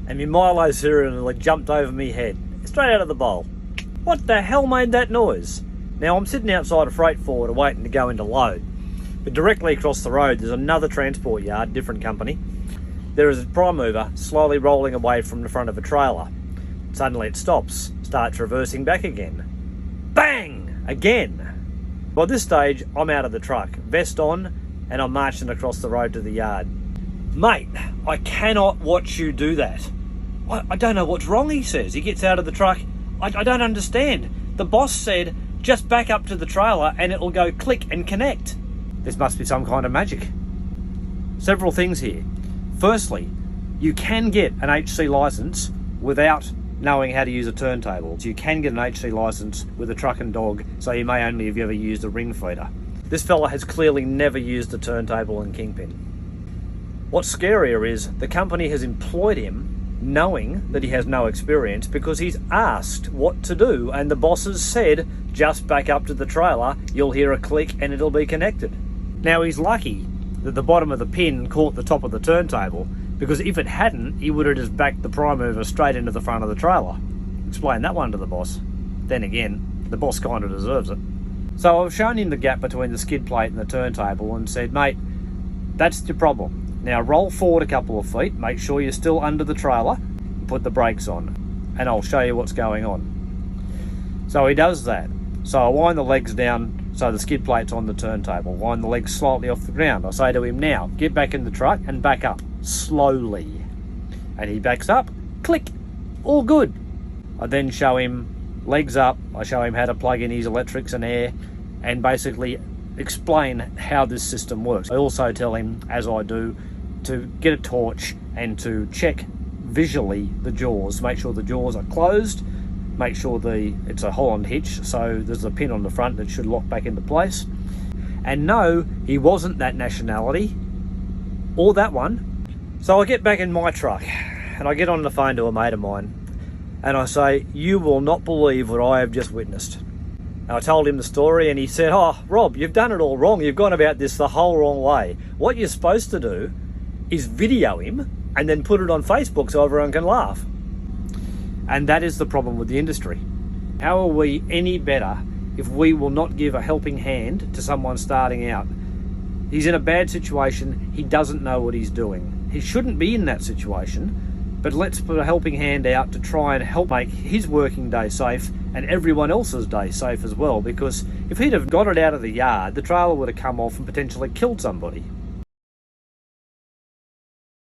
and my Milo cereal nearly jumped over me head, straight out of the bowl. What the hell made that noise? Now I'm sitting outside a freight forwarder waiting to go into load, but directly across the road there's another transport yard, different company. There is a prime mover slowly rolling away from the front of a trailer. Suddenly it stops, starts reversing back again. Bang! Again! By this stage, I'm out of the truck, vest on, and I'm marching across the road to the yard. Mate, I cannot watch you do that. I don't know what's wrong, he says. He gets out of the truck. I don't understand. The boss said, just back up to the trailer and it'll go click and connect. This must be some kind of magic. Several things here. Firstly, you can get an HC license without knowing how to use a turntable. So you can get an HC license with a truck and dog, so you may only have ever used a ring feeder. This fella has clearly never used a turntable and kingpin. What's scarier is the company has employed him knowing that he has no experience because he's asked what to do, and the bosses said, just back up to the trailer, you'll hear a click and it'll be connected. Now he's lucky that the bottom of the pin caught the top of the turntable, because if it hadn't, he would have just backed the prime mover straight into the front of the trailer. Explain that one to the boss. Then again, the boss kind of deserves it. So I've shown him the gap between the skid plate and the turntable and said, mate, that's your problem. Now roll forward a couple of feet, make sure you're still under the trailer, put the brakes on, and I'll show you what's going on. So he does that. So I wind the legs down so the skid plate's on the turntable, wind the legs slightly off the ground. I say to him, now, get back in the truck and back up, slowly. And he backs up, click, all good. I then show him legs up, I show him how to plug in his electrics and air, and basically explain how this system works. I also tell him, as I do, to get a torch and to check visually the jaws, make sure the jaws are closed, make sure it's a Holland hitch, so there's a pin on the front that should lock back into place. And no, he wasn't that nationality, or that one. So I get back in my truck, and I get on the phone to a mate of mine, and I say, you will not believe what I have just witnessed. And I told him the story, and he said, oh, Rob, you've done it all wrong. You've gone about this the whole wrong way. What you're supposed to do is video him and then put it on Facebook so everyone can laugh. And that is the problem with the industry. How are we any better if we will not give a helping hand to someone starting out? He's in a bad situation. He doesn't know what he's doing. He shouldn't be in that situation, but let's put a helping hand out to try and help make his working day safe and everyone else's day safe as well, because if he'd have got it out of the yard, the trailer would have come off and potentially killed somebody.